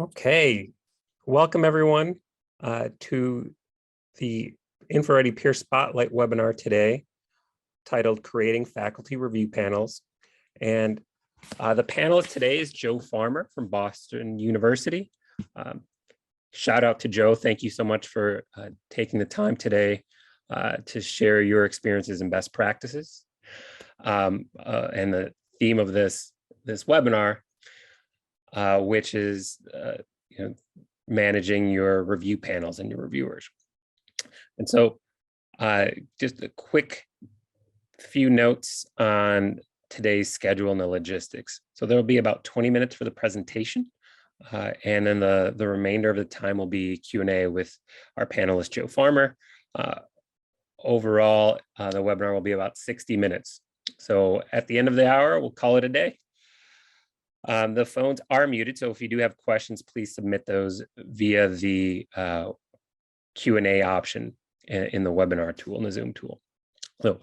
Okay, welcome everyone to the InfoReady Peer Spotlight webinar today, titled Creating Faculty Review Panels. And the panelist today is Joe Farmer from Boston University. Shout out to Joe. Thank you so much for taking the time today to share your experiences and best practices. And the theme of this webinar, which is managing your review panels and your reviewers. And so just a quick few notes on today's schedule and the logistics. So there'll be about 20 minutes for the presentation. And then the remainder of the time will be Q&A with our panelist, Joe Farmer. Overall, the webinar will be about 60 minutes. So at the end of the hour, we'll call it a day. The phones are muted, so if you do have questions, please submit those via the Q&A option in the webinar tool, in the Zoom tool. So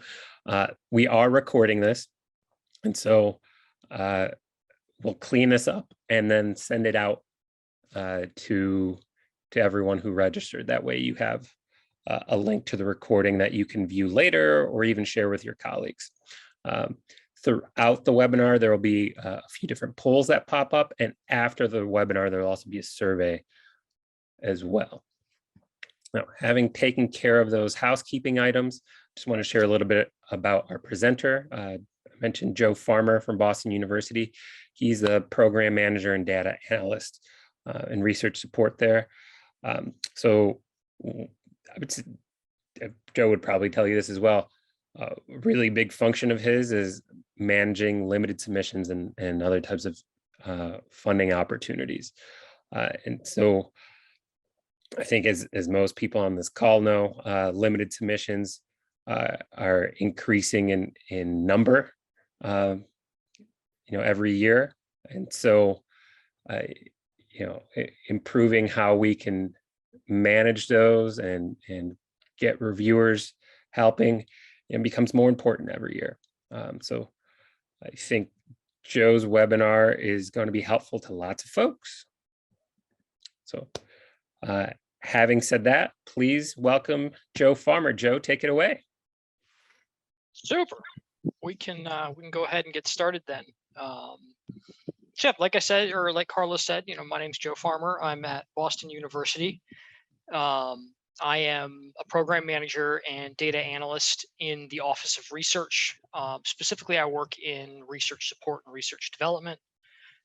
we are recording this, and so we'll clean this up and then send it out to everyone who registered. That way you have a link to the recording that you can view later or even share with your colleagues. Throughout the webinar, there will be a few different polls that pop up, and after the webinar, there will also be a survey as well. Now, having taken care of those housekeeping items, just want to share a little bit about our presenter. I mentioned Joe Farmer from Boston University. He's the program manager and data analyst and research support there. So I would say, Joe would probably tell you this as well. A really big function of his is managing limited submissions and other types of funding opportunities. And so I think as most people on this call know, limited submissions are increasing in number, every year. And so, improving how we can manage those and get reviewers helping, it becomes more important every year. So I think Joe's webinar is going to be helpful to lots of folks. So having said that, please welcome Joe Farmer. Joe, take it away. Super. We can go ahead and get started then. Like I said, or like Carlos said, my name's Joe Farmer. I'm at Boston University. I am a program manager and data analyst in the Office of Research. Specifically, I work in research support and research development.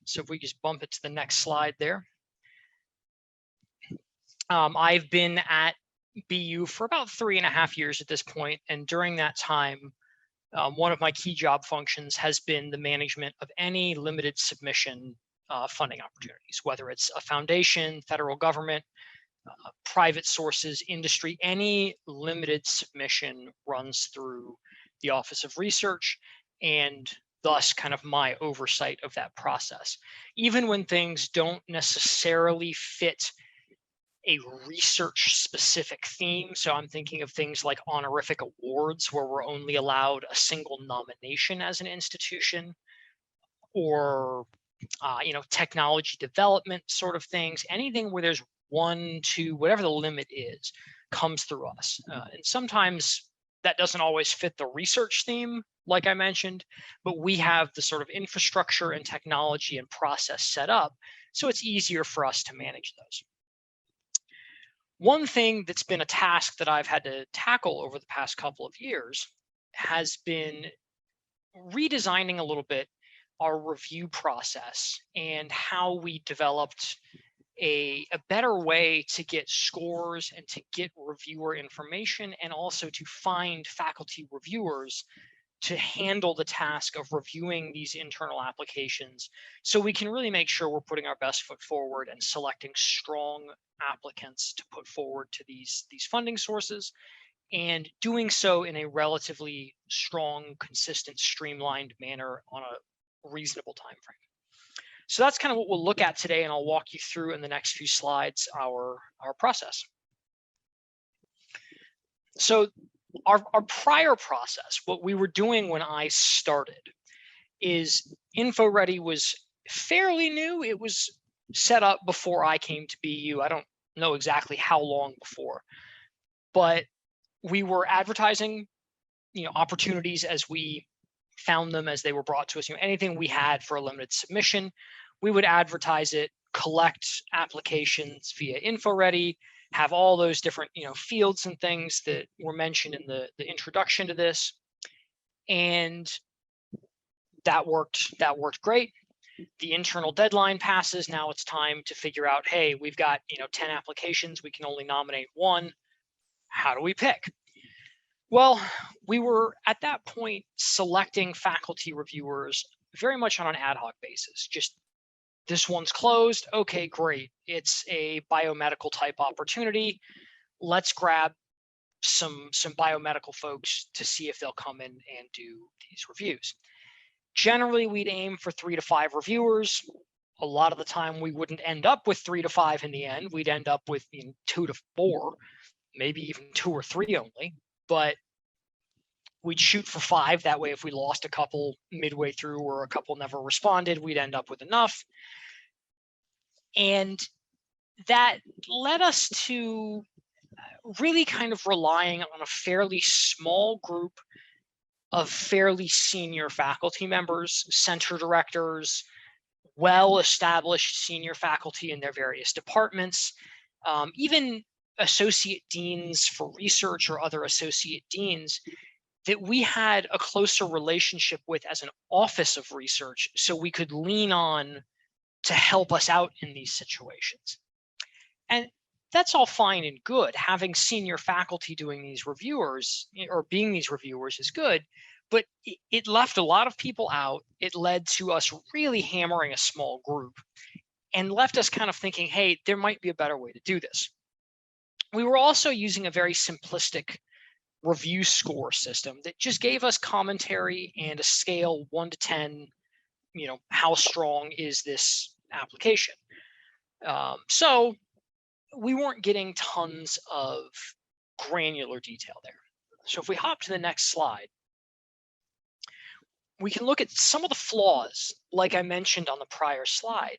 So if we just bump it to the next slide there. I've been at BU for about 3.5 years at this point. And during that time, one of my key job functions has been the management of any limited submission funding opportunities, whether it's a foundation, federal government, private sources, industry. Any limited submission runs through the Office of Research, and thus kind of my oversight of that process. Even when things don't necessarily fit a research specific theme. So I'm thinking of things like honorific awards where we're only allowed a single nomination as an institution, or technology development sort of things. Anything where there's 1, 2, whatever the limit is, comes through us. And sometimes that doesn't always fit the research theme, like I mentioned, but we have the sort of infrastructure and technology and process set up, so it's easier for us to manage those. One thing that's been a task that I've had to tackle over the past couple of years has been redesigning a little bit our review process and how we developed a better way to get scores and to get reviewer information, and also to find faculty reviewers to handle the task of reviewing these internal applications, so we can really make sure we're putting our best foot forward and selecting strong applicants to put forward to these funding sources, and doing so in a relatively strong, consistent, streamlined manner on a reasonable time frame. So that's kind of what we'll look at today, and I'll walk you through in the next few slides our process. So our prior process, what we were doing when I started, is InfoReady was fairly new. It was set up before I came to BU. I don't know exactly how long before, but we were advertising, opportunities as we found them, as they were brought to us. Anything we had for a limited submission, we would advertise it, collect applications via InfoReady, have all those different fields and things that were mentioned in the introduction to this, and that worked great. The internal deadline passes. Now it's time to figure out, hey, we've got 10 applications, we can only nominate one. How do we pick? Well, we were at that point selecting faculty reviewers very much on an ad hoc basis. Just, this one's closed. Okay, great. It's a biomedical type opportunity. Let's grab some biomedical folks to see if they'll come in and do these reviews. Generally, we'd aim for 3 to 5 reviewers. A lot of the time, we wouldn't end up with 3 to 5 in the end. We'd end up with 2 to 4, maybe even 2 or 3 only. But we'd shoot for 5. That way, if we lost a couple midway through or a couple never responded, we'd end up with enough. And that led us to really kind of relying on a fairly small group of fairly senior faculty members, center directors, well-established senior faculty in their various departments, even associate deans for research or other associate deans that we had a closer relationship with as an office of research, so we could lean on to help us out in these situations. And that's all fine and good. Having senior faculty doing these reviewers or being these reviewers is good, but it left a lot of people out. It led to us really hammering a small group and left us kind of thinking, hey, there might be a better way to do this. We were also using a very simplistic review score system that just gave us commentary and a scale 1 to 10, how strong is this application? So we weren't getting tons of granular detail there. So if we hop to the next slide, we can look at some of the flaws, like I mentioned on the prior slide.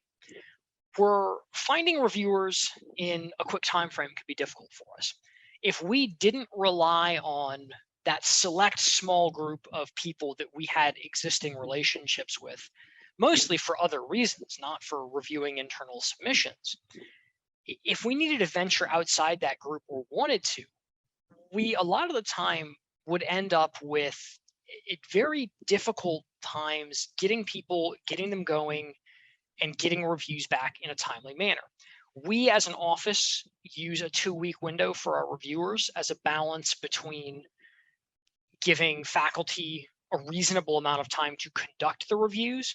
We're finding reviewers in a quick time frame could be difficult for us. If we didn't rely on that select small group of people that we had existing relationships with, mostly for other reasons, not for reviewing internal submissions, if we needed to venture outside that group or wanted to, we a lot of the time would end up with it very difficult times getting them going and getting reviews back in a timely manner. We as an office use a 2-week window for our reviewers as a balance between giving faculty a reasonable amount of time to conduct the reviews,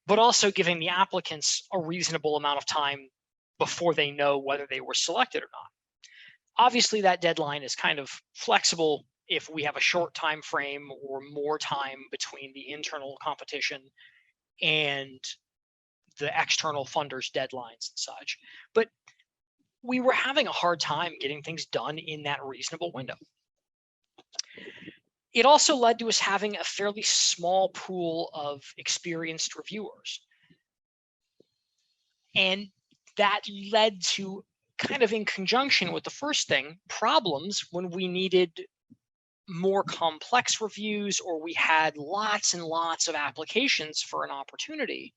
but also giving the applicants a reasonable amount of time before they know whether they were selected or not. Obviously, that deadline is kind of flexible if we have a short time frame or more time between the internal competition and the external funders' deadlines and such. But we were having a hard time getting things done in that reasonable window. It also led to us having a fairly small pool of experienced reviewers. And that led to, kind of in conjunction with the first thing, problems when we needed more complex reviews or we had lots and lots of applications for an opportunity.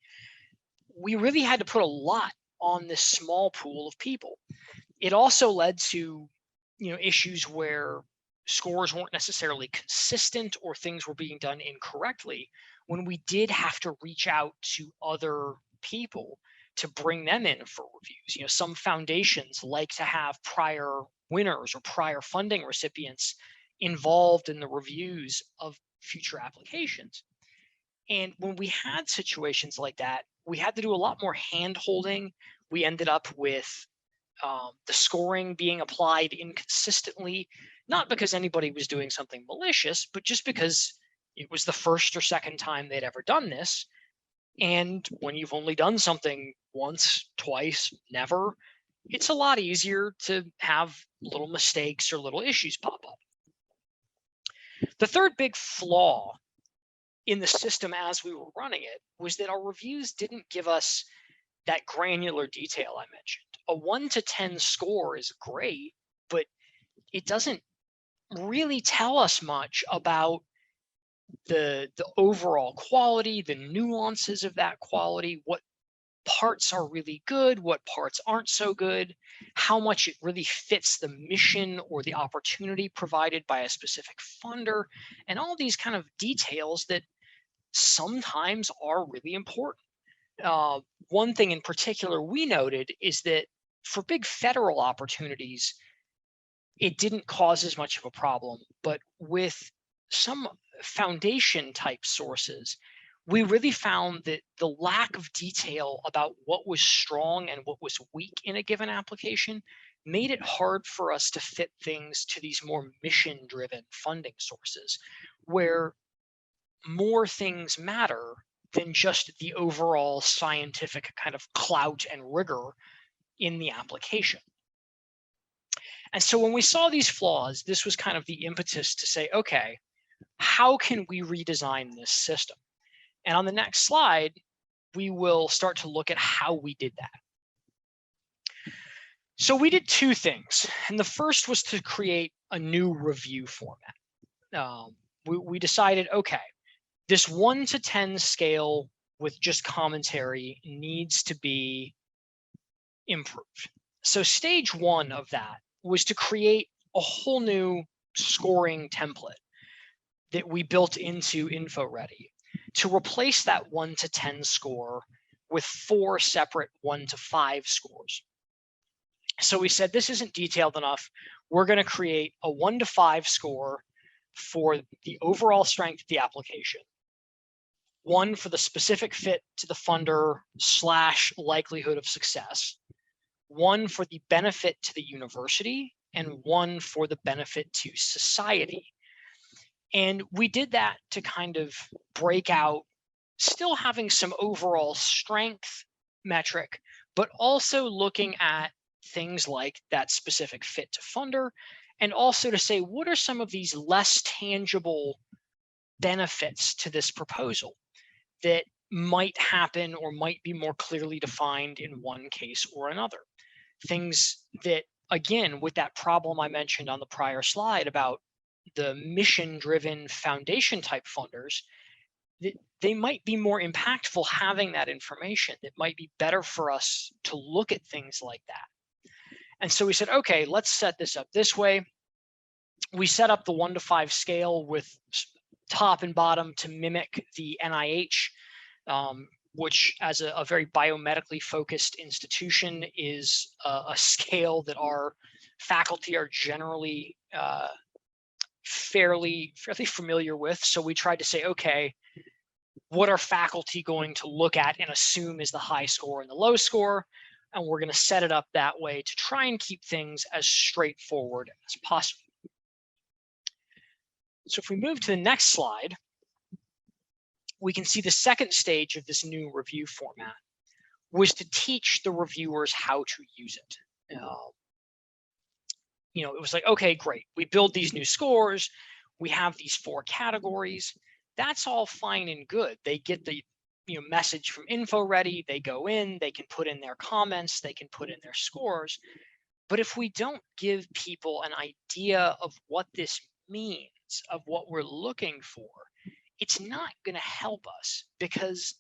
We really had to put a lot on this small pool of people. It also led to, issues where scores weren't necessarily consistent or things were being done incorrectly when we did have to reach out to other people to bring them in for reviews. Some foundations like to have prior winners or prior funding recipients involved in the reviews of future applications. And when we had situations like that, we had to do a lot more hand holding. We ended up with the scoring being applied inconsistently, not because anybody was doing something malicious, but just because it was the first or second time they'd ever done this. And when you've only done something once, twice, never, it's a lot easier to have little mistakes or little issues pop up. The third big flaw in the system as we were running it was that our reviews didn't give us that granular detail I mentioned. A 1 to 10 score is great, but it doesn't really tell us much about the overall quality, the nuances of that quality, what parts are really good, what parts aren't so good, how much it really fits the mission or the opportunity provided by a specific funder, and all these kind of details that sometimes are really important. One thing in particular we noted is that for big federal opportunities, it didn't cause as much of a problem, but with some foundation type sources, we really found that the lack of detail about what was strong and what was weak in a given application made it hard for us to fit things to these more mission driven funding sources where more things matter than just the overall scientific kind of clout and rigor in the application. And so when we saw these flaws, this was kind of the impetus to say, okay, how can we redesign this system? And on the next slide, we will start to look at how we did that. So we did two things. And the first was to create a new review format. We decided, okay, this 1 to 10 scale with just commentary needs to be improved. So stage one of that was to create a whole new scoring template that we built into InfoReady to replace that 1 to 10 score with 4 separate 1 to 5 scores. So we said, this isn't detailed enough. We're going to create a 1 to 5 score for the overall strength of the application, 1 for the specific fit to the funder / likelihood of success, 1 for the benefit to the university, and 1 for the benefit to society. And we did that to kind of break out, still having some overall strength metric, but also looking at things like that specific fit to funder, and also to say, what are some of these less tangible benefits to this proposal that might happen or might be more clearly defined in one case or another? Things that, again, with that problem I mentioned on the prior slide about the mission-driven foundation type funders, they might be more impactful having that information. That might be better for us to look at things like that. And so we said, okay, let's set this up this way. We set up the 1 to 5 scale with top and bottom to mimic the NIH, which as a very biomedically focused institution is a scale that our faculty are generally fairly familiar with. So we tried to say, okay, what are faculty going to look at and assume is the high score and the low score? And we're going to set it up that way to try and keep things as straightforward as possible. So if we move to the next slide, we can see the second stage of this new review format was to teach the reviewers how to use it. It was like, okay, great. We build these new scores. We have these 4 categories. That's all fine and good. They get the message from InfoReady. They go in, they can put in their comments, they can put in their scores. But if we don't give people an idea of what this means, of what we're looking for, it's not going to help us, because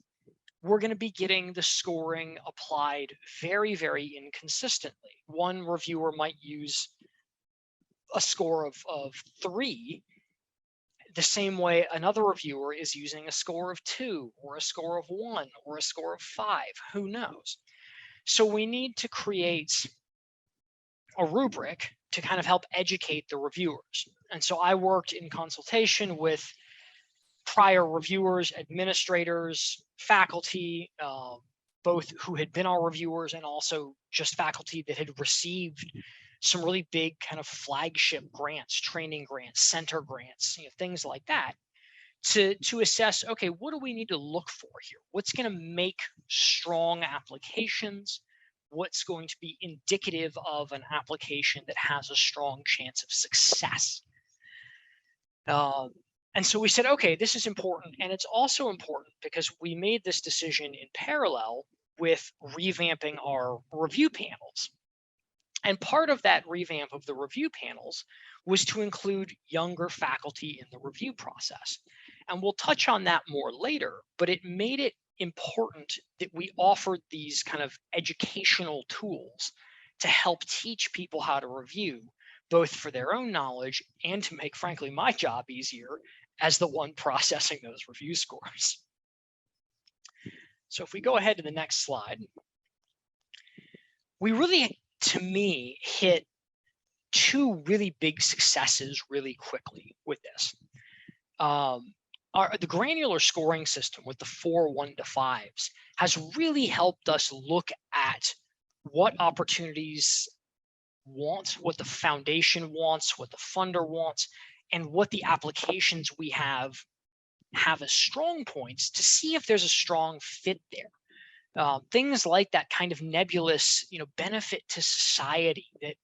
we're going to be getting the scoring applied very, very inconsistently. One reviewer might use a score of 3 the same way another reviewer is using a score of 2 or a score of 1 or a score of 5, who knows? So we need to create a rubric to kind of help educate the reviewers. And so I worked in consultation with prior reviewers, administrators, faculty, both who had been our reviewers and also just faculty that had received some really big kind of flagship grants, training grants, center grants, things like that, to assess, okay, what do we need to look for here? What's going to make strong applications? What's going to be indicative of an application that has a strong chance of success? And so we said, okay, this is important. And it's also important because we made this decision in parallel with revamping our review panels. And part of that revamp of the review panels was to include younger faculty in the review process. And we'll touch on that more later, but it made it important that we offered these kind of educational tools to help teach people how to review, both for their own knowledge and to make, frankly, my job easier as the one processing those review scores. So if we go ahead to the next slide, we really, to me, hit two really big successes really quickly with this. The granular scoring system with the 4 1-to-5s has really helped us look at what opportunities want, what the foundation wants, what the funder wants, and what the applications we have as strong points to see if there's a strong fit there. Things like that kind of nebulous, benefit to society, that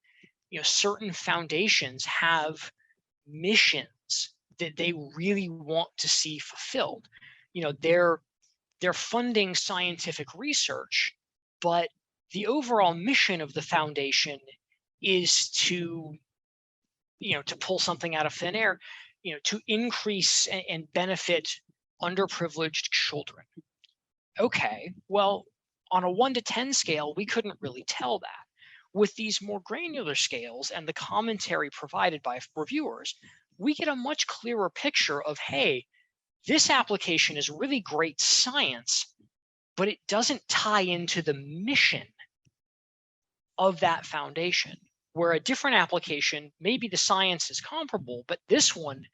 certain foundations have missions that they really want to see fulfilled. They're funding scientific research, but the overall mission of the foundation is to pull something out of thin air, to increase and benefit underprivileged children. Okay, well, on a 1 to 10 scale, we couldn't really tell that. With these more granular scales and the commentary provided by reviewers, we get a much clearer picture of, hey, this application is really great science, but it doesn't tie into the mission of that foundation. Where a different application, maybe the science is comparable, but this one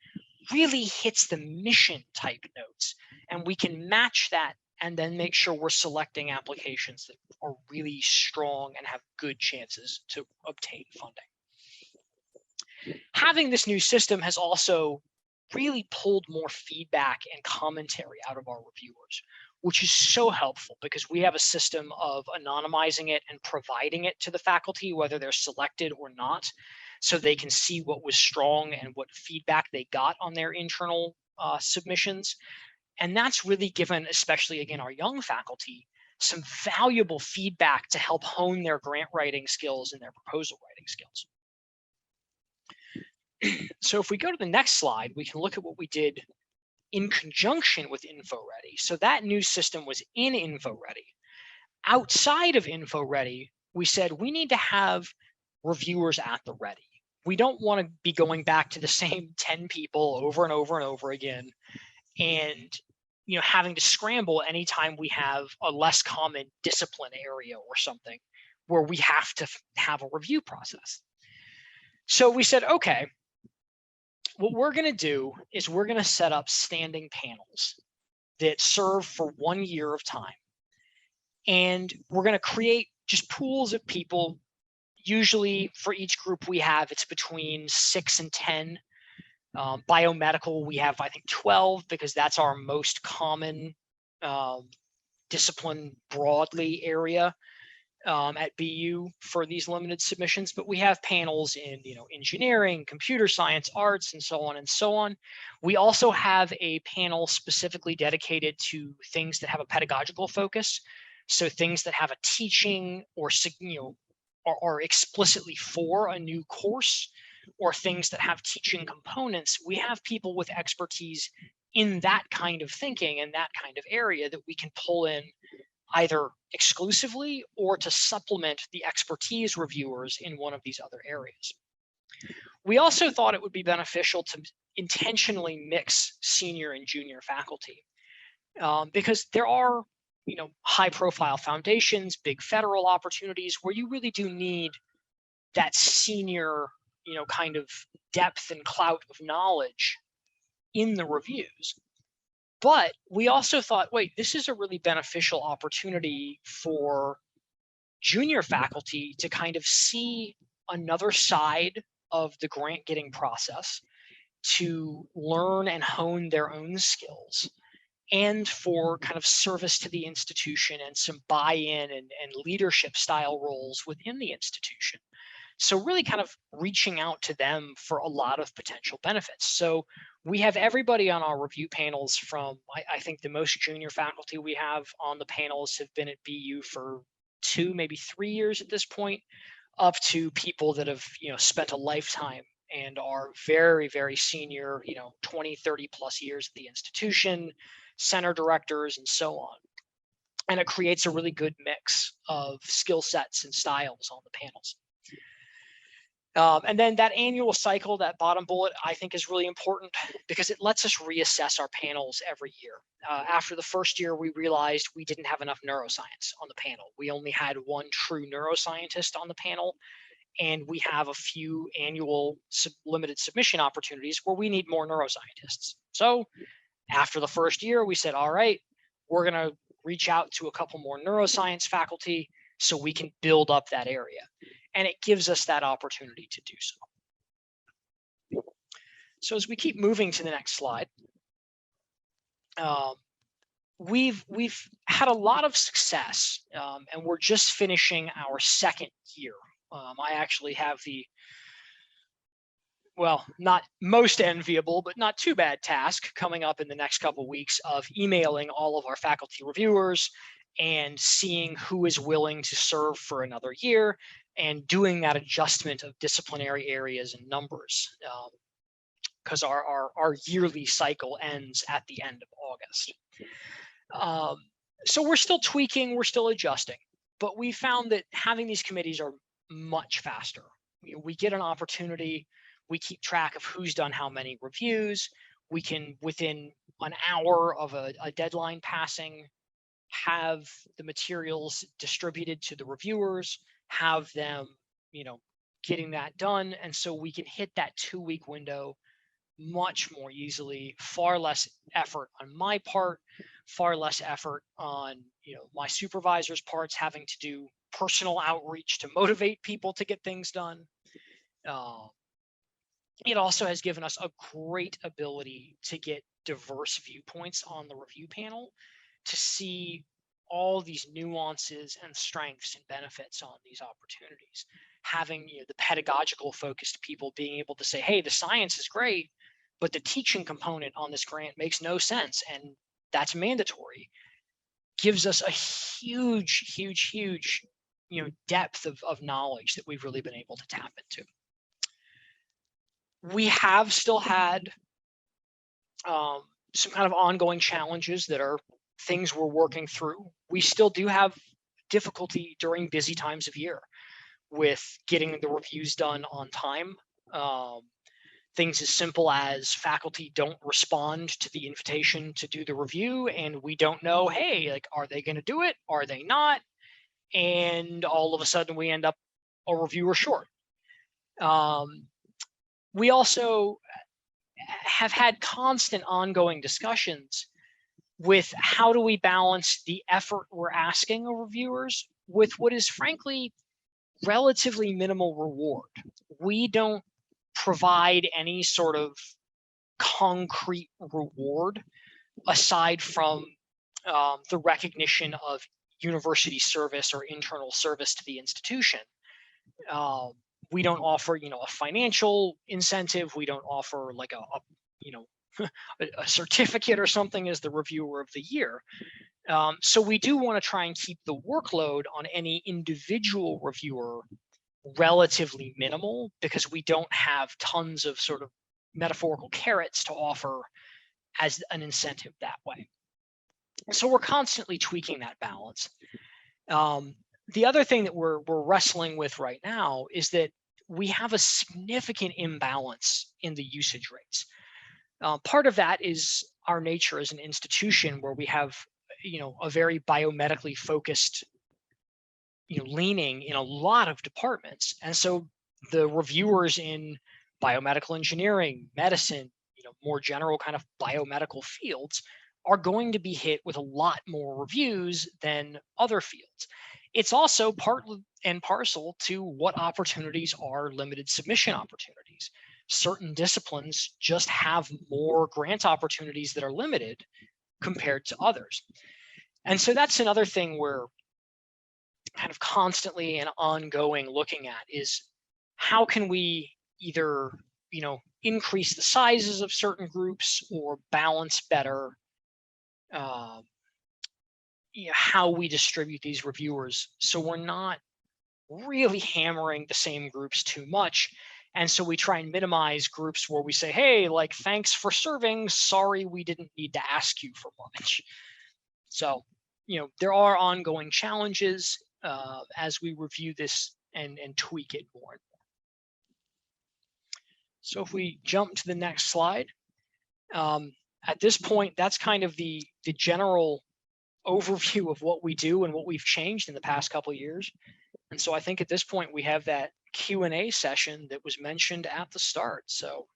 really hits the mission type notes, and we can match that and then make sure we're selecting applications that are really strong and have good chances to obtain funding. Having this new system has also really pulled more feedback and commentary out of our reviewers, which is so helpful because we have a system of anonymizing it and providing it to the faculty, whether they're selected or not, so they can see what was strong and what feedback they got on their internal submissions. And that's really given, especially again, our young faculty, some valuable feedback to help hone their grant writing skills and their proposal writing skills. So if we go to the next slide, we can look at what we did in conjunction with InfoReady. So that new system was in InfoReady. Outside of InfoReady, we said we need to have reviewers at the ready. We don't want to be going back to the same 10 people over and over and over again, and having to scramble anytime we have a less common discipline area or something where we have to have a review process. So we said, okay, what we're going to do is we're going to set up standing panels that serve for 1 year of time. And we're going to create just pools of people. Usually for each group we have, it's between 6 and 10. Biomedical, we have, I think, 12, because that's our most common discipline broadly area at BU for these limited submissions. But we have panels in engineering, computer science, arts, and so on and so on. We also have a panel specifically dedicated to things that have a pedagogical focus. So things that have a teaching or are explicitly for a new course, or things that have teaching components. We have people with expertise in that kind of thinking and that kind of area that we can pull in either exclusively or to supplement the expertise reviewers in one of these other areas. We also thought it would be beneficial to intentionally mix senior and junior faculty because there are high profile foundations, big federal opportunities where you really do need that senior kind of depth and clout of knowledge in the reviews. But we also thought, wait, this is a really beneficial opportunity for junior faculty to kind of see another side of the grant getting process, to learn and hone their own skills, and for kind of service to the institution and some buy-in and leadership style roles within the institution. So really kind of reaching out to them for a lot of potential benefits. So we have everybody on our review panels from, I think the most junior faculty we have on the panels have been at BU for 2, maybe 3 years at this point, up to people that have, spent a lifetime and are very, very senior, 20, 30 plus years at the institution, center directors, and so on. And it creates a really good mix of skill sets and styles on the panels. And then that annual cycle, that bottom bullet, I think is really important because it lets us reassess our panels every year. After the first year, we realized we didn't have enough neuroscience on the panel. We only had one true neuroscientist on the panel, and we have a few annual limited submission opportunities where we need more neuroscientists. So after the first year, we said, all right, we're going to reach out to a couple more neuroscience faculty so we can build up that area. And it gives us that opportunity to do so. So as we keep moving to the next slide, we've had a lot of success, and we're just finishing our second year. I actually have the, well, not most enviable, but not too bad task coming up in the next couple of weeks of emailing all of our faculty reviewers and seeing who is willing to serve for another year and doing that adjustment of disciplinary areas and numbers, because our yearly cycle ends at the end of August. So we're still tweaking, we're still adjusting, but we found that having these committees are much faster. We get an opportunity, we keep track of who's done how many reviews. We can, within an hour of a deadline passing, have the materials distributed to the reviewers, have them, getting that done. And so we can hit that 2-week window much more easily, far less effort on my part, far less effort on, my supervisor's parts, having to do personal outreach to motivate people to get things done. It also has given us a great ability to get diverse viewpoints on the review panel to see all these nuances and strengths and benefits on these opportunities. Having the pedagogical focused people being able to say, hey, the science is great, but the teaching component on this grant makes no sense, and that's mandatory, gives us a huge, huge, huge, depth of knowledge that we've really been able to tap into. We have still had some kind of ongoing challenges that are things we're working through. We still do have difficulty during busy times of year with getting the reviews done on time. Things as simple as faculty don't respond to the invitation to do the review, and we don't know, hey, like, are they going to do it? Are they not? And all of a sudden we end up a reviewer short. We also have had constant ongoing discussions with how do we balance the effort we're asking of reviewers with what is frankly relatively minimal reward. We don't provide any sort of concrete reward aside from the recognition of university service or internal service to the institution. We don't offer, a financial incentive. We don't offer like a certificate or something as the reviewer of the year. So we do want to try and keep the workload on any individual reviewer relatively minimal, because we don't have tons of sort of metaphorical carrots to offer as an incentive that way. So we're constantly tweaking that balance. The other thing that we're wrestling with right now is that we have a significant imbalance in the usage rates. Part of that is our nature as an institution where we have, a very biomedically focused, leaning in a lot of departments. And so the reviewers in biomedical engineering, medicine, more general kind of biomedical fields are going to be hit with a lot more reviews than other fields. It's also part and parcel to what opportunities are limited submission opportunities. Certain disciplines just have more grant opportunities that are limited compared to others. And so that's another thing we're kind of constantly and ongoing looking at is how can we either, increase the sizes of certain groups or balance better how we distribute these reviewers, so we're not really hammering the same groups too much. And so we try and minimize groups where we say, hey, like, thanks for serving, sorry we didn't need to ask you for lunch. So there are ongoing challenges as we review this and tweak it more and more. So if we jump to the next slide, at this point, that's kind of the general overview of what we do and what we've changed in the past couple of years. And so I think at this point we have that Q&A session that was mentioned at the start. So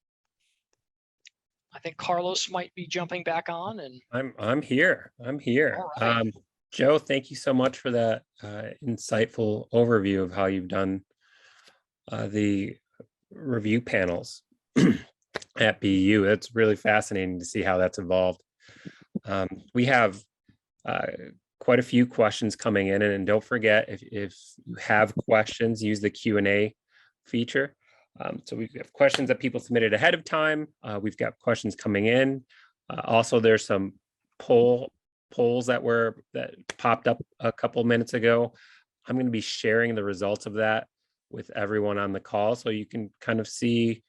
I think Carlos might be jumping back on, and I'm here. all right. Joe, thank you so much for that insightful overview of how you've done the review panels at BU. It's really fascinating to see how that's evolved. We have quite a few questions coming in, and don't forget, if you have questions, use the Q&A feature. So we have questions that people submitted ahead of time. We've got questions coming in. Also, there's some polls that popped up a couple minutes ago. I'm going to be sharing the results of that with everyone on the call, so you can kind of see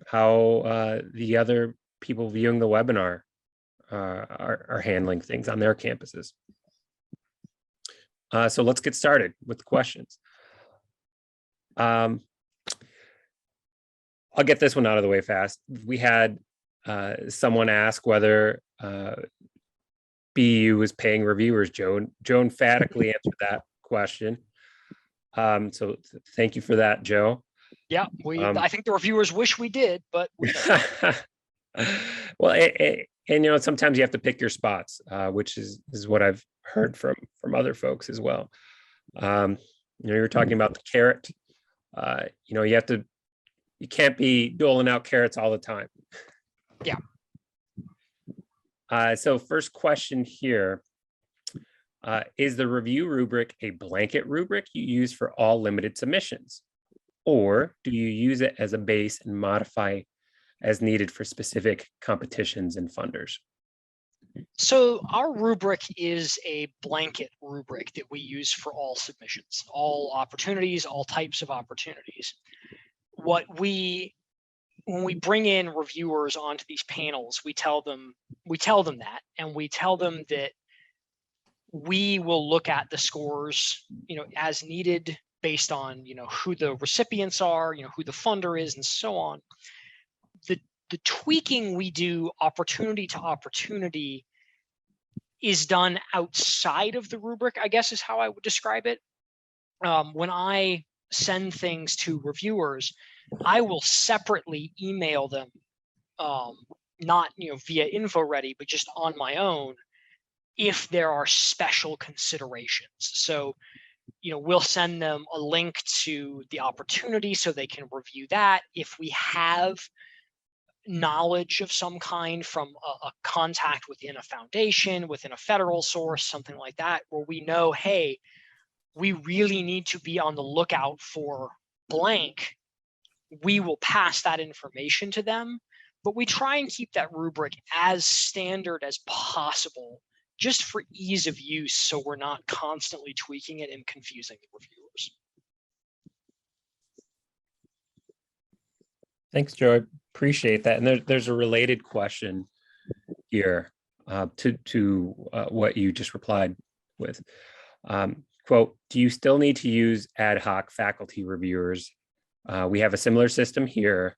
how the other people viewing the webinar are handling things on their campuses. So let's get started with the questions. I'll get this one out of the way fast. We had someone ask whether BU was paying reviewers. Joan emphatically answered that question. So thank you for that, Joe. Yeah, I think the reviewers wish we did, but we don't. Well, and sometimes you have to pick your spots, which is what I've heard from other folks as well. You're talking about the carrot. You can't be doling out carrots all the time. Yeah. So first question here, is the review rubric a blanket rubric you use for all limited submissions? Or do you use it as a base and modify as needed for specific competitions and funders? So our rubric is a blanket rubric that we use for all submissions, all opportunities, all types of opportunities. When we bring in reviewers onto these panels, we tell them that, and we tell them that we will look at the scores, as needed based on, who the recipients are, who the funder is, and so on. The tweaking we do opportunity to opportunity is done outside of the rubric, I guess is how I would describe it. When I send things to reviewers, I will separately email them, not via InfoReady, but just on my own, if there are special considerations. So we'll send them a link to the opportunity so they can review that. If we have knowledge of some kind from a contact within a foundation, within a federal source, something like that, where we know, hey, we really need to be on the lookout for blank, we will pass that information to them. But we try and keep that rubric as standard as possible, just for ease of use, so we're not constantly tweaking it and confusing the reviewers. Thanks, Joe. I appreciate that. And there's a related question here to what you just replied with. Quote, do you still need to use ad hoc faculty reviewers? We have a similar system here,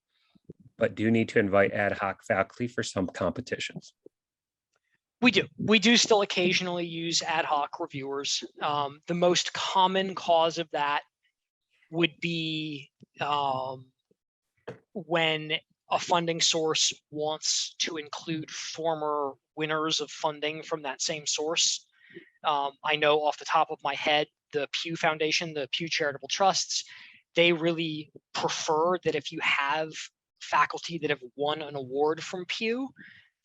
but do need to invite ad hoc faculty for some competitions. We do. We do still occasionally use ad hoc reviewers. The most common cause of that would be when a funding source wants to include former winners of funding from that same source. I know off the top of my head, the Pew Foundation, the Pew Charitable Trusts, they really prefer that if you have faculty that have won an award from Pew,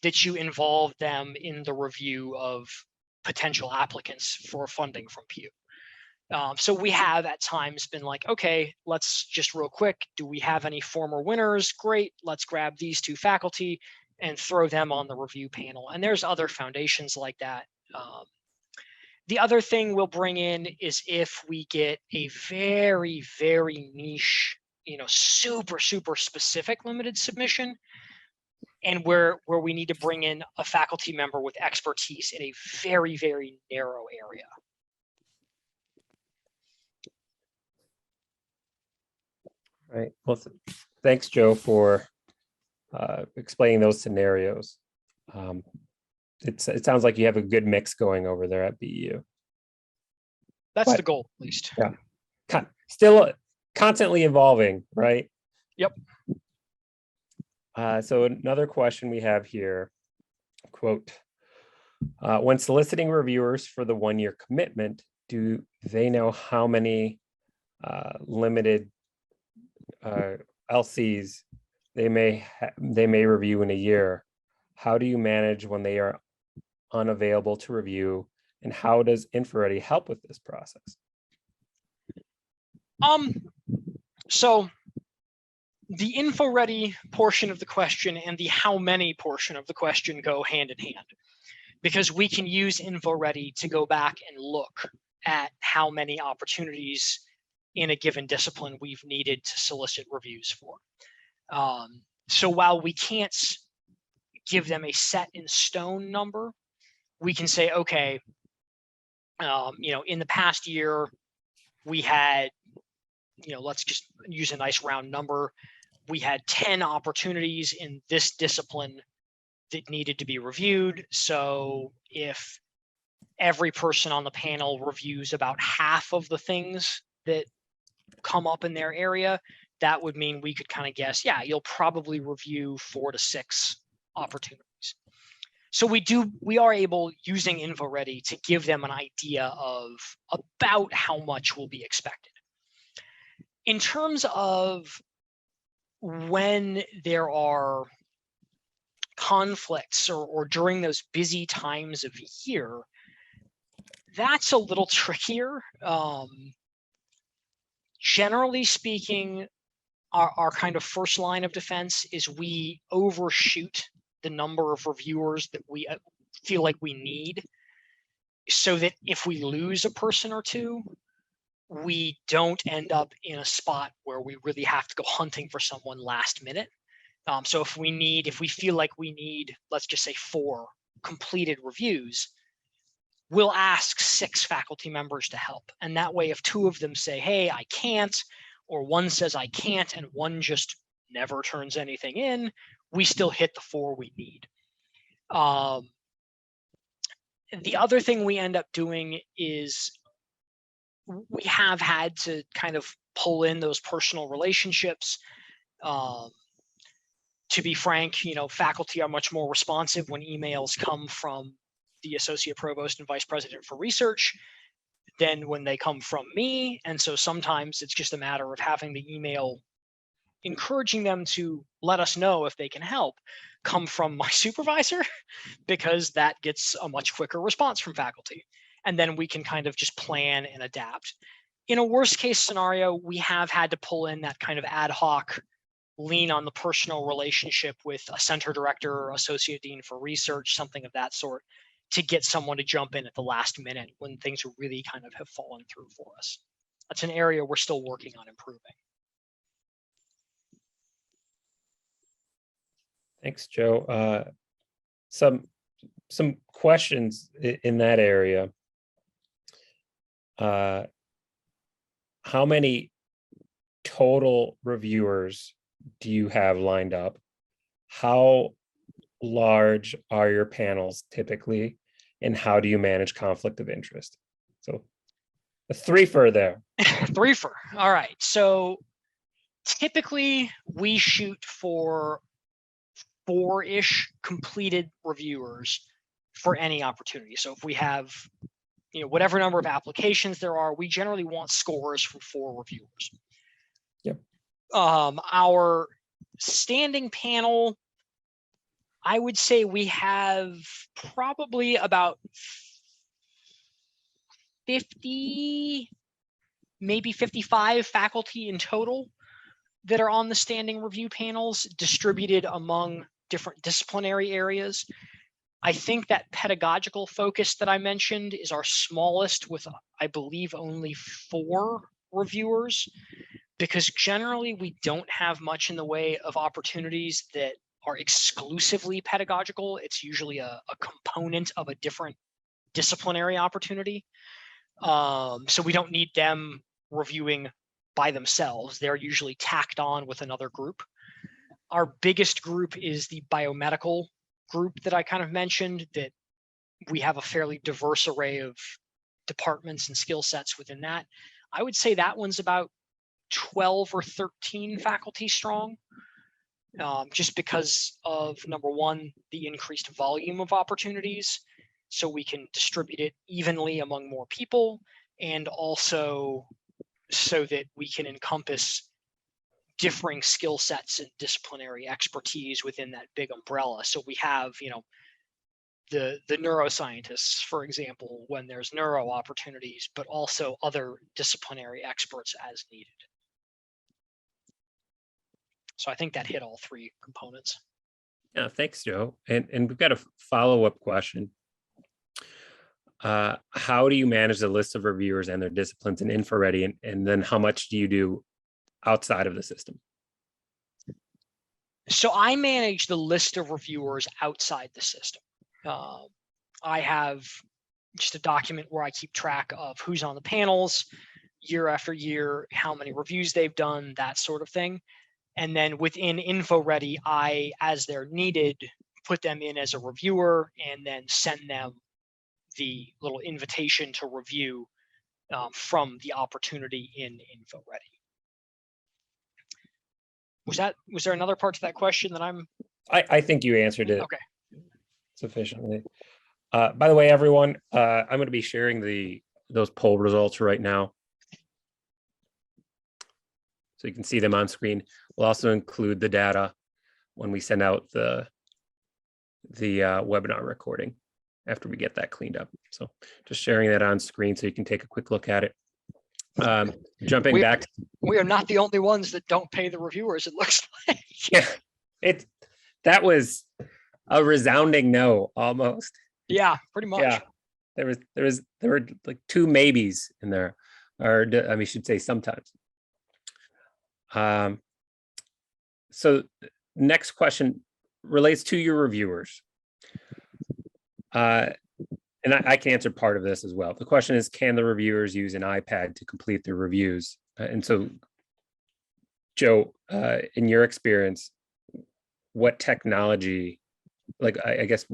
that you involve them in the review of potential applicants for funding from Pew. So we have at times been like, okay, let's just real quick, do we have any former winners? Great, let's grab these 2 faculty and throw them on the review panel. And there's other foundations like that. The other thing we'll bring in is if we get a very, very niche, super, super specific limited submission, and where we need to bring in a faculty member with expertise in a very, very narrow area. Right. Well, thanks, Joe, for explaining those scenarios. It sounds like you have a good mix going over there at BU. That's the goal, at least. Yeah. Still constantly evolving, right? Yep. So another question we have here, quote, when soliciting reviewers for the 1-year commitment, do they know how many limited LCs they may review in a year? How do you manage when they are unavailable to review, and how does InfoReady help with this process? So the InfoReady portion of the question and the how many portion of the question go hand in hand, because we can use InfoReady to go back and look at how many opportunities in a given discipline we've needed to solicit reviews for. So while we can't give them a set in stone number, we can say, okay, in the past year, we had, let's just use a nice round number. We had 10 opportunities in this discipline that needed to be reviewed. So if every person on the panel reviews about half of the things that come up in their area, that would mean we could kind of guess, yeah, you'll probably review 4 to 6 opportunities. So we are able, using InfoReady, to give them an idea of about how much will be expected. In terms of when there are conflicts or during those busy times of year, that's a little trickier. Generally speaking, our kind of first line of defense is we overshoot the number of reviewers that we feel like we need, so that if we lose a person or two, we don't end up in a spot where we really have to go hunting for someone last minute. So if we feel like we need, let's just say 4 completed reviews, we'll ask 6 faculty members to help. And that way, if 2 of them say, hey, I can't, or 1 says I can't, and 1 just never turns anything in, we still hit the 4 we need. The other thing we end up doing is we have had to kind of pull in those personal relationships. To be frank, faculty are much more responsive when emails come from the associate provost and vice president for research than when they come from me. And so sometimes it's just a matter of having the email encouraging them to let us know if they can help come from my supervisor, because that gets a much quicker response from faculty. And then we can kind of just plan and adapt. In a worst case scenario, we have had to pull in that kind of ad hoc lean on the personal relationship with a center director or associate dean for research, something of that sort, to get someone to jump in at the last minute when things really kind of have fallen through for us. That's an area we're still working on improving. Thanks, Joe. Some questions in that area. How many total reviewers do you have lined up? How large are your panels typically, and how do you manage conflict of interest? So a 3-fer there. 3-fer. All right. So typically we shoot for 4-ish completed reviewers for any opportunity. So if we have, whatever number of applications there are, we generally want scores from 4 reviewers. Yep. Our standing panel, I would say we have probably about 50 maybe 55 faculty in total that are on the standing review panels, distributed among different disciplinary areas. I think that pedagogical focus that I mentioned is our smallest, with, I believe, only 4 reviewers, because generally we don't have much in the way of opportunities that are exclusively pedagogical. It's usually a component of a different disciplinary opportunity. So we don't need them reviewing by themselves. They're usually tacked on with another group. Our biggest group is the biomedical group that I kind of mentioned, that we have a fairly diverse array of departments and skill sets within that. I would say that one's about 12 or 13 faculty strong, just because of, number one, the increased volume of opportunities, so we can distribute it evenly among more people, and also so that we can encompass differing skill sets and disciplinary expertise within that big umbrella. So we have, the neuroscientists, for example, when there's neuro opportunities, but also other disciplinary experts as needed. So I think that hit all 3 components. Yeah, thanks, Joe. And we've got a follow-up question. How do you manage the list of reviewers and their disciplines in InfoReady, and then how much do you do outside of the system? So I manage the list of reviewers outside the system. I have just a document where I keep track of who's on the panels year after year, how many reviews they've done, that sort of thing. And then within InfoReady, I, as they're needed, put them in as a reviewer and then send them the little invitation to review from the opportunity in InfoReady. Was there another part to that question that I think you answered it okay sufficiently. By the way, everyone, I'm going to be sharing those poll results right now, so you can see them on screen. We'll also include the data when we send out the webinar recording after we get that cleaned up. So just sharing that on screen so you can take a quick look at it. Jumping back. We are not the only ones that don't pay the reviewers, it looks like. Yeah, that was a resounding no, almost. Yeah, pretty much. Yeah, there were like 2 maybes in there, or I mean, I should say sometimes. So next question relates to your reviewers. And I can answer part of this as well. The question is, can the reviewers use an iPad to complete their reviews? And so, Joe, in your experience, what technology, like I guess,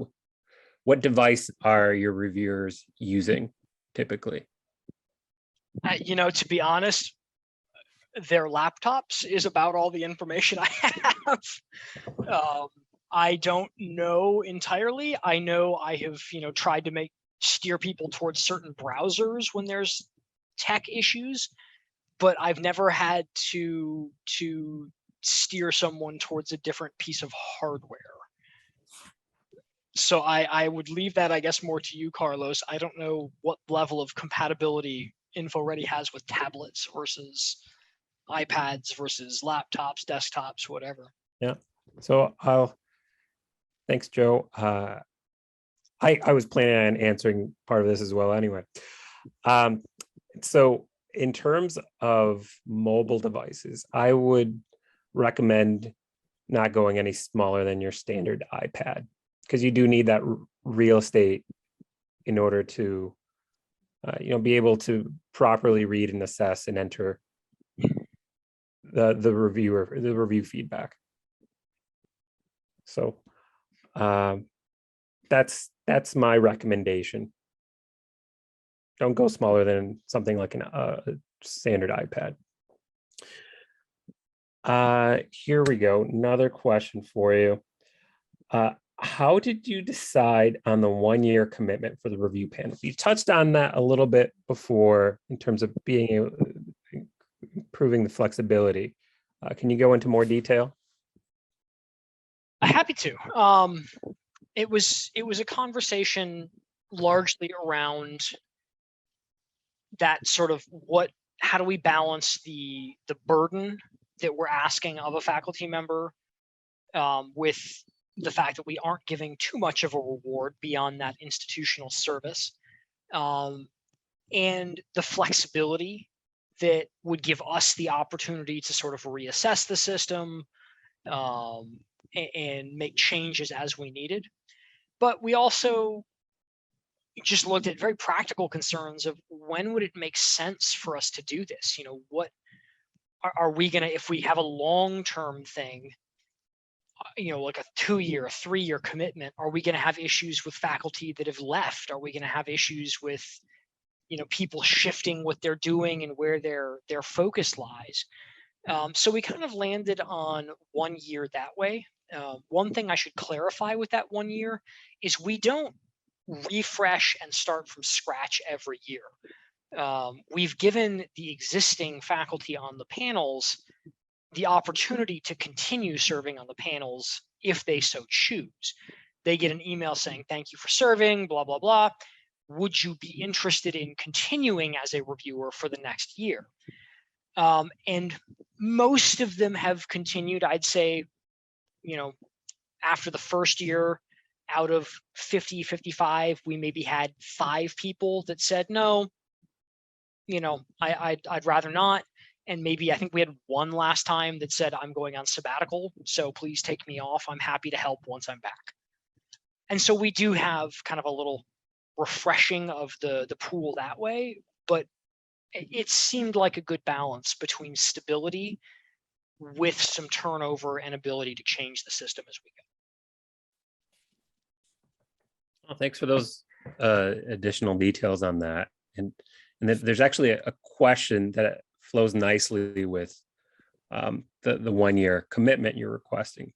what device are your reviewers using typically? To be honest, their laptops is about all the information I have. I don't know entirely. I know I have, tried to steer people towards certain browsers when there's tech issues, but I've never had to steer someone towards a different piece of hardware. So I would leave that, I guess, more to you, Carlos. I don't know what level of compatibility InfoReady has with tablets versus iPads versus laptops, desktops, whatever. Yeah. So thanks, Joe. I was planning on answering part of this as well anyway. So in terms of mobile devices, I would recommend not going any smaller than your standard iPad, because you do need that real estate in order to be able to properly read and assess and enter the review feedback. So that's my recommendation. Don't go smaller than something like a standard iPad. Here we go. Another question for you. How did you decide on the 1-year commitment for the review panel? You touched on that a little bit before in terms of being able, improving the flexibility. Can you go into more detail? Happy to. It was a conversation largely around that sort of what how do we balance the burden that we're asking of a faculty member with the fact that we aren't giving too much of a reward beyond that institutional service, and the flexibility that would give us the opportunity to sort of reassess the system and make changes as we needed. But we also just looked at very practical concerns of when would it make sense for us to do this? You know, what are we gonna, if we have a long-term thing, you know, like a 2-year, a 3-year commitment, are we gonna have issues with faculty that have left? Are we gonna have issues with, you know, people shifting what they're doing and where their focus lies? So we kind of landed on 1 year that way. One thing I should clarify with that 1 year is we don't refresh and start from scratch every year. We've given the existing faculty on the panels the opportunity to continue serving on the panels if they so choose. They get an email saying, thank you for serving, blah, blah, blah. Would you be interested in continuing as a reviewer for the next year? And most of them have continued. I'd say, you know, after the first year, out of 50, 55, we maybe had 5 people that said, no, you know, I'd rather not. And maybe I think we had 1 last time that said, I'm going on sabbatical, so please take me off. I'm happy to help once I'm back. And so we do have kind of a little refreshing of the pool that way, but it seemed like a good balance between stability with some turnover and ability to change the system as we go. Well, thanks for those additional details on that. And there's actually a question that flows nicely with the 1 year commitment you're requesting.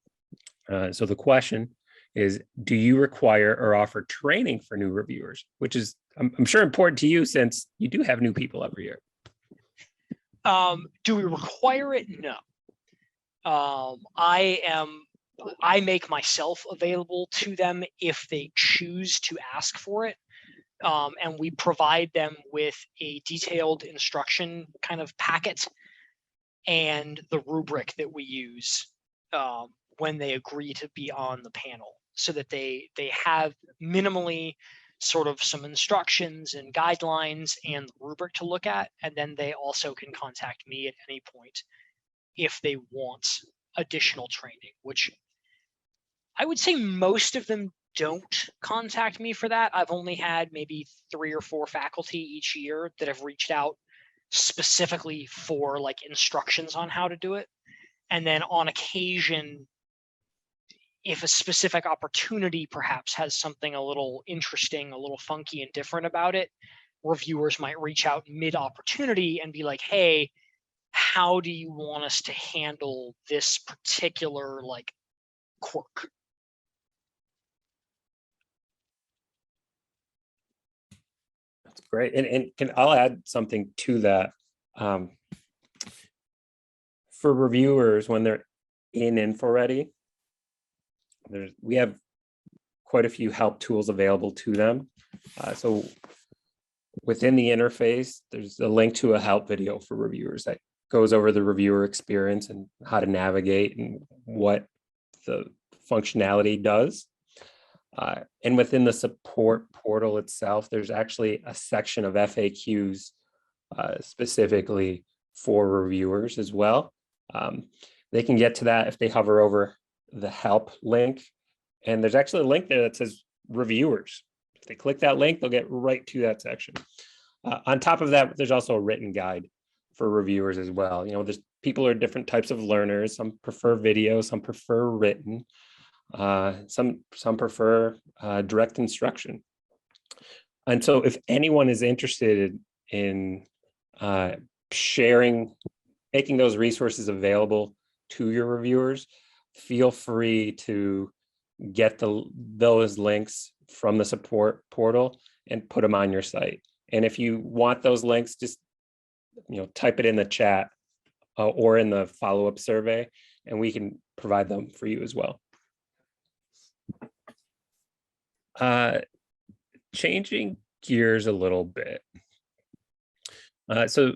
So the question is, do you require or offer training for new reviewers, which is, I'm sure, important to you since you do have new people every year. Do we require it? No. I make myself available to them if they choose to ask for it. And we provide them with a detailed instruction kind of packet and the rubric that we use when they agree to be on the panel, so that they have minimally sort of some instructions and guidelines and the rubric to look at. And then they also can contact me at any point if they want additional training, which I would say most of them don't contact me for that. I've only had maybe 3 or 4 faculty each year that have reached out specifically for like instructions on how to do it. And then on occasion, if a specific opportunity perhaps has something a little interesting, a little funky and different about it, reviewers might reach out mid-opportunity and be like, hey, how do you want us to handle this particular like quirk? That's great. And I'll add something to that. For reviewers, when they're in Info Ready, we have quite a few help tools available to them. So within the interface, there's a link to a help video for reviewers that goes over the reviewer experience and how to navigate and what the functionality does. And within the support portal itself, there's actually a section of FAQs specifically for reviewers as well. They can get to that if they hover over the help link. And there's actually a link there that says reviewers. If they click that link, they'll get right to that section. On top of that, there's also a written guide for reviewers as well. You know, there's people are different types of learners. Some prefer video, some prefer written. Some prefer direct instruction. And so if anyone is interested in sharing, making those resources available to your reviewers, feel free to get those links from the support portal and put them on your site. And if you want those links, just type it in the chat or in the follow-up survey, and we can provide them for you as well. Changing gears a little bit. So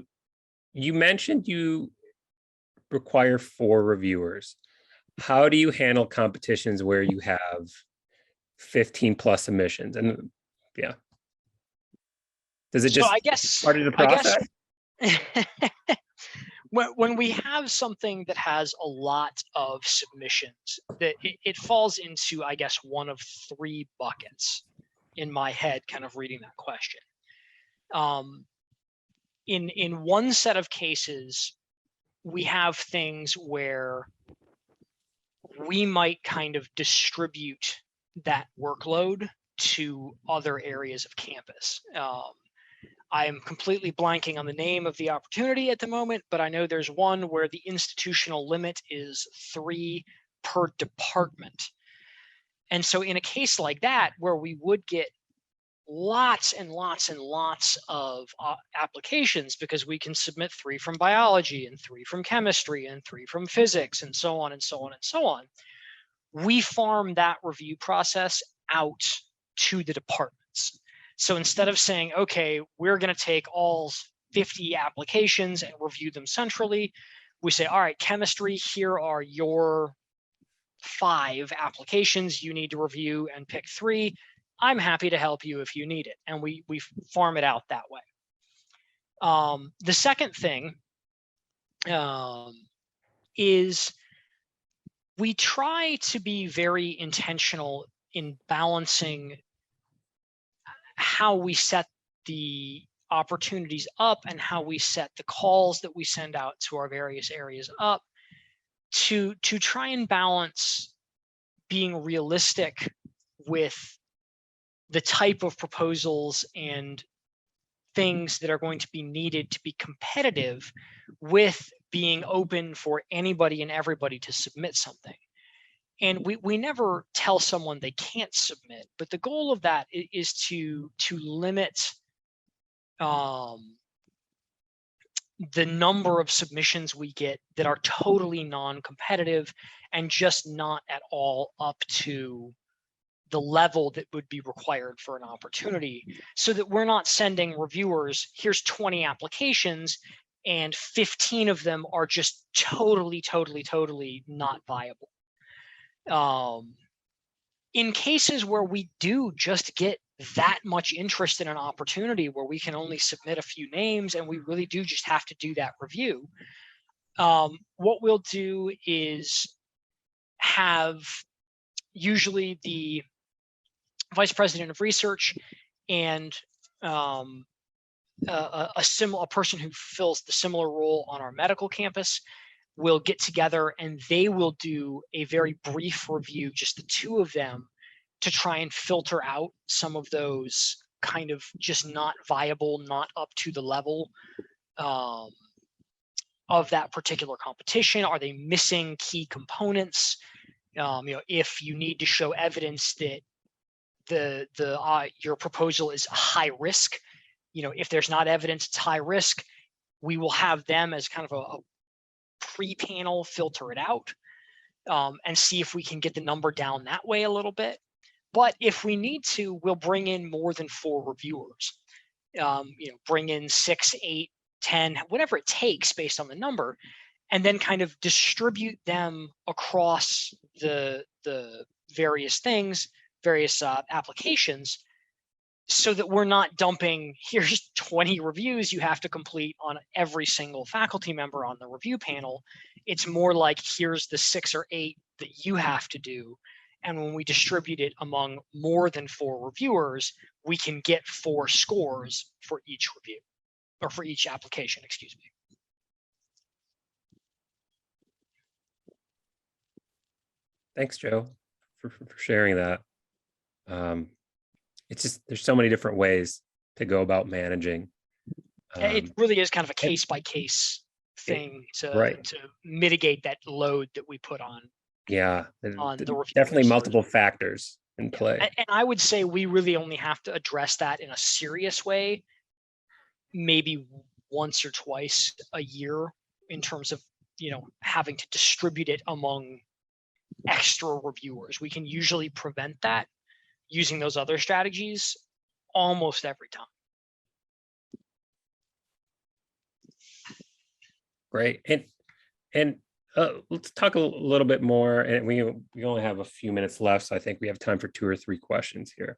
you mentioned you require 4 reviewers. How do you handle competitions where you have 15 plus submissions? And yeah, does it So just I guess part of the I guess process? when we have something that has a lot of submissions, that it falls into, I guess, one of 3 buckets in my head, kind of reading that question. In one set of cases, we have things where we might kind of distribute that workload to other areas of campus. I am completely blanking on the name of the opportunity at the moment, but I know there's one where the institutional limit is 3 per department. And so in a case like that, where we would get lots and lots and lots of applications, because we can submit 3 from biology and 3 from chemistry and 3 from physics and so on and so on and so on, we farm that review process out to the departments. So instead of saying, okay, we're going to take all 50 applications and review them centrally, we say, all right, chemistry, here are your 5 applications you need to review and pick 3. I'm happy to help you if you need it. And we farm it out that way. The second thing is we try to be very intentional in balancing how we set the opportunities up and how we set the calls that we send out to our various areas up, to try and balance being realistic with the type of proposals and things that are going to be needed to be competitive, with being open for anybody and everybody to submit something. And we never tell someone they can't submit, but the goal of that is to limit the number of submissions we get that are totally non-competitive and just not at all up to the level that would be required for an opportunity, so that we're not sending reviewers, here's 20 applications and 15 of them are just totally not viable. In cases where we do just get that much interest in an opportunity, where we can only submit a few names and we really do just have to do that review, what we'll do is have usually the vice president of research and a person who fills the similar role on our medical campus will get together, and they will do a very brief review, just the 2 of them, to try and filter out some of those kind of just not viable, not up to the level of that particular competition. Are they missing key components? If you need to show evidence that your proposal is high risk, if there's not evidence it's high risk, we will have them as kind of a pre-panel filter it out, and see if we can get the number down that way a little bit. But if we need to, we'll bring in more than 4 reviewers, bring in 6, 8, 10, whatever it takes based on the number, and then kind of distribute them across the various applications, so that we're not dumping, here's 20 reviews you have to complete on every single faculty member on the review panel. It's more like, here's the 6 or 8 that you have to do. And when we distribute it among more than 4 reviewers, we can get 4 scores for each review, or for each application, excuse me. Thanks, Joe, for sharing that. It's just, there's so many different ways to go about managing. It really is kind of a case by case thing to mitigate that load that we put on. Yeah, on the reviewers. Definitely multiple factors in play. And I would say we really only have to address that in a serious way maybe once or twice a year, in terms of having to distribute it among extra reviewers. We can usually prevent that using those other strategies almost every time. Great. And let's talk a little bit more. And we only have a few minutes left, so I think we have time for 2 or 3 questions here.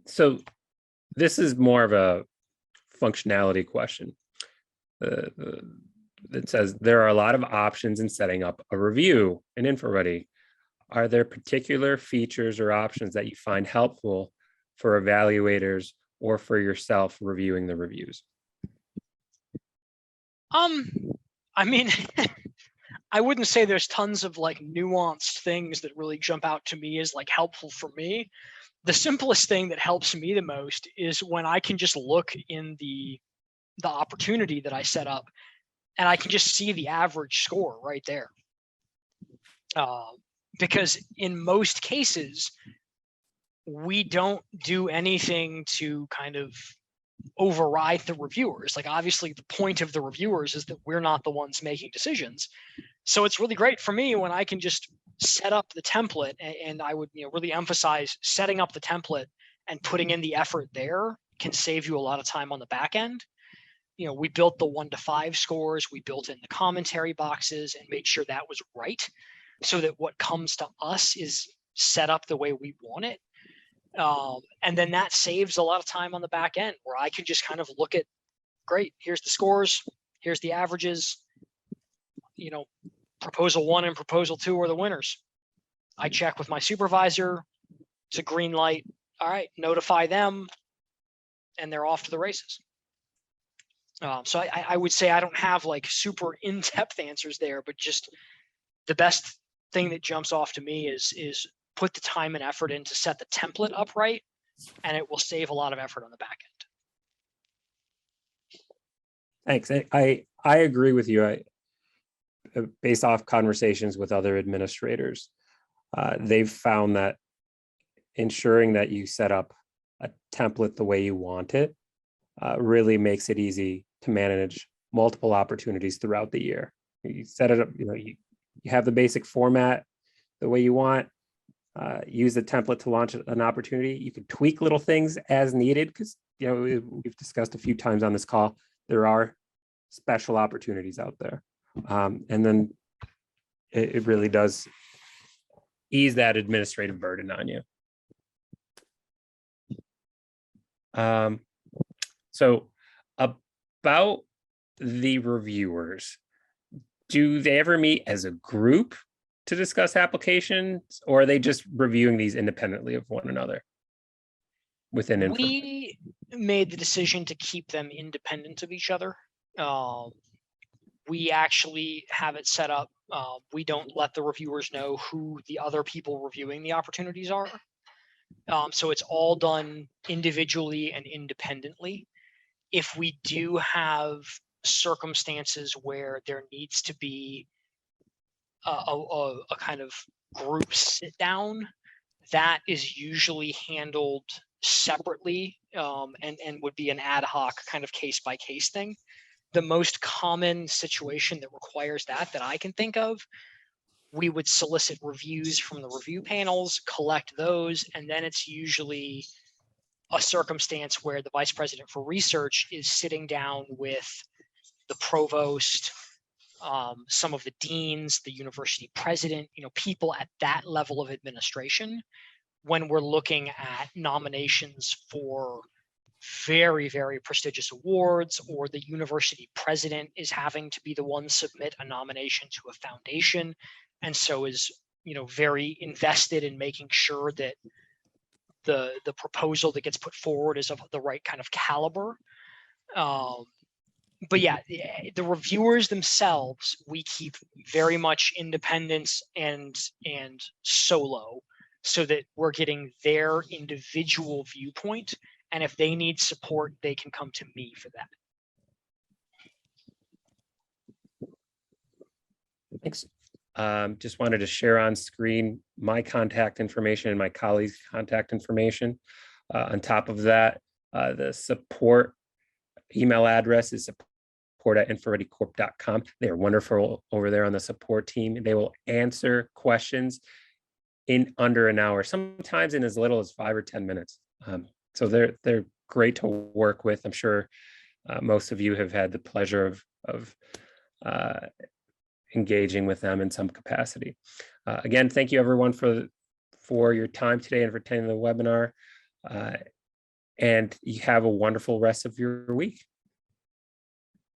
So this is more of a functionality question. It says there are a lot of options in setting up a review in InfoReady. Are there particular features or options that you find helpful for evaluators or for yourself reviewing the reviews? I mean, I wouldn't say there's tons of like nuanced things that really jump out to me as like helpful for me. The simplest thing that helps me the most is when I can just look in the opportunity that I set up and I can just see the average score right there. Because in most cases, we don't do anything to kind of override the reviewers. Like obviously the point of the reviewers is that we're not the ones making decisions. So it's really great for me when I can just set up the template, and I would really emphasize setting up the template and putting in the effort there can save you a lot of time on the back end. We built the 1 to 5 scores, we built in the commentary boxes and made sure that was right so that what comes to us is set up the way we want it. And then that saves a lot of time on the back end where I can just kind of look at, great, here's the scores, here's the averages, proposal 1 and proposal 2 are the winners. I check with my supervisor, it's a green light. All right, notify them, and they're off to the races. So I would say I don't have like super in-depth answers there, but just the best thing that jumps off to me is put the time and effort in to set the template up right, and it will save a lot of effort on the back end. Thanks. I agree with you. Based off conversations with other administrators, they've found that ensuring that you set up a template the way you want it really makes it easy to manage multiple opportunities throughout the year. You set it up, you have the basic format the way you want, use the template to launch an opportunity. You can tweak little things as needed because, we've discussed a few times on this call, there are special opportunities out there. And then it really does ease that administrative burden on you. So about the reviewers, do they ever meet as a group to discuss applications, or are they just reviewing these independently of one another within InfoReady? We made the decision to keep them independent of each other. We actually have it set up. We don't let the reviewers know who the other people reviewing the opportunities are. So it's all done individually and independently. If we do have circumstances where there needs to be a kind of group sit down, that is usually handled separately and would be an ad hoc kind of case by case thing. The most common situation that requires that I can think of, we would solicit reviews from the review panels, collect those, and then it's usually a circumstance where the vice president for research is sitting down with the provost, some of the deans, the university president, people at that level of administration, when we're looking at nominations for very, very prestigious awards, or the university president is having to be the one submit a nomination to a foundation, and so is very invested in making sure that the proposal that gets put forward is of the right kind of caliber. But yeah, the reviewers themselves, we keep very much independence and solo, so that we're getting their individual viewpoint. And if they need support, they can come to me for that. Thanks. Just wanted to share on screen my contact information and my colleagues' contact information. On top of that, the support email address is support@inforeadycorp.com. They are wonderful over there on the support team. They will answer questions in under an hour, sometimes in as little as 5 or 10 minutes. So they're great to work with. I'm sure most of you have had the pleasure of engaging with them in some capacity. Again, thank you everyone for your time today and for attending the webinar. And you have a wonderful rest of your week.